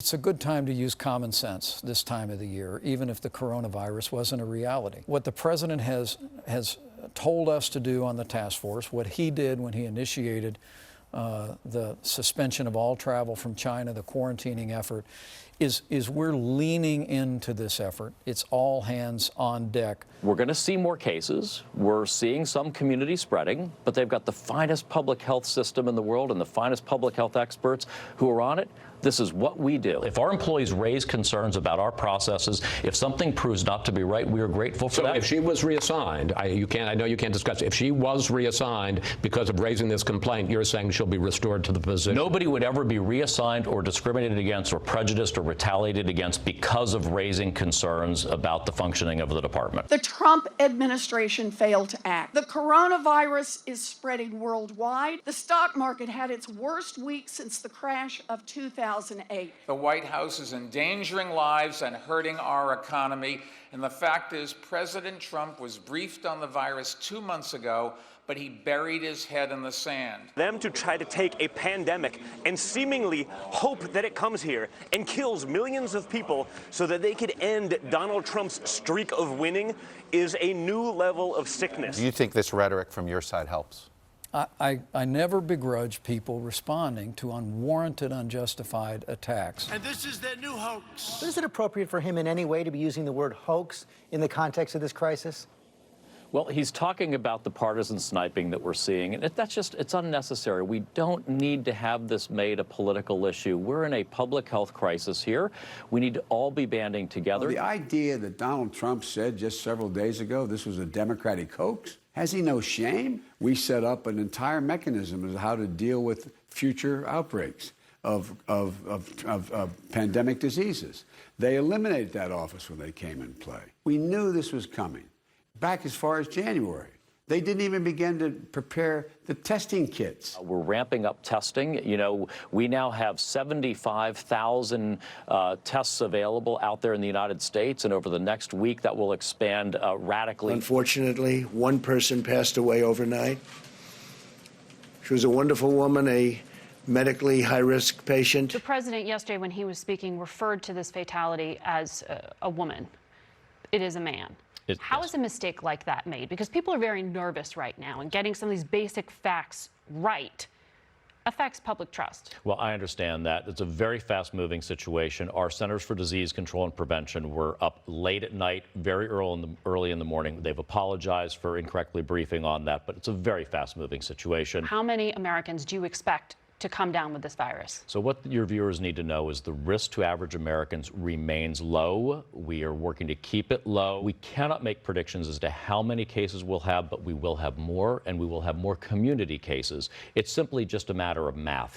It's a good time to use common sense this time of the year, even if the coronavirus wasn't a reality. What the president has told us to do on the task force, what he did when he initiated the suspension of all travel from China, the quarantining effort, is we're leaning into this effort. It's all hands on deck. We're going to see more cases. We're seeing some community spreading, but they've got the finest public health system in the world and the finest public health experts who are on it. This is what we do. If our employees raise concerns about our processes, if something proves not to be right, we are grateful for that. So if she was reassigned, I know you can't discuss it. If she was reassigned because of raising this complaint, you're saying she'll be restored to the position? Nobody would ever be reassigned or discriminated against or prejudiced or retaliated against because of raising concerns about the functioning of the department. The Trump administration failed to act. The coronavirus is spreading worldwide. The stock market had its worst week since the crash of 2008. The White House is endangering lives and hurting our economy. And the fact is, President Trump was briefed on the virus 2 months ago, but he buried his head in the sand. Them to try to take a pandemic and seemingly hope that it comes here and kills millions of people so that they could end Donald Trump's streak of winning is a new level of sickness. Do you think this rhetoric from your side helps? I never begrudge people responding to unwarranted, unjustified attacks. And this is their new hoax. But is it appropriate for him in any way to be using the word hoax in the context of this crisis? Well, he's talking about the partisan sniping that we're seeing, and it's unnecessary. We don't need to have this made a political issue. We're in a public health crisis here. We need to all be banding together. Well, the idea that Donald Trump said just several days ago this was a Democratic hoax, has he no shame? We set up an entire mechanism as how to deal with future outbreaks of pandemic diseases. They eliminated that office when they came in play. We knew this was coming back as far as January. They didn't even begin to prepare the testing kits. We're ramping up testing. You know, we now have 75,000 tests available out there in the United States, and over the next week that will expand radically. Unfortunately, one person passed away overnight. She was a wonderful woman, a medically high-risk patient. The president yesterday, when he was speaking, referred to this fatality as a woman. It is a man. How is a mistake like that made? Because people are very nervous right now, and getting some of these basic facts right affects public trust. Well, I understand that. It's a very fast-moving situation. Our Centers for Disease Control and Prevention were up late at night, very early in the morning. They've apologized for incorrectly briefing on that, but it's a very fast-moving situation. How many Americans do you expect to come down with this virus? So what your viewers need to know is the risk to average Americans remains low. We are working to keep it low. We cannot make predictions as to how many cases we'll have, but we will have more, and we will have more community cases. It's simply just a matter of math.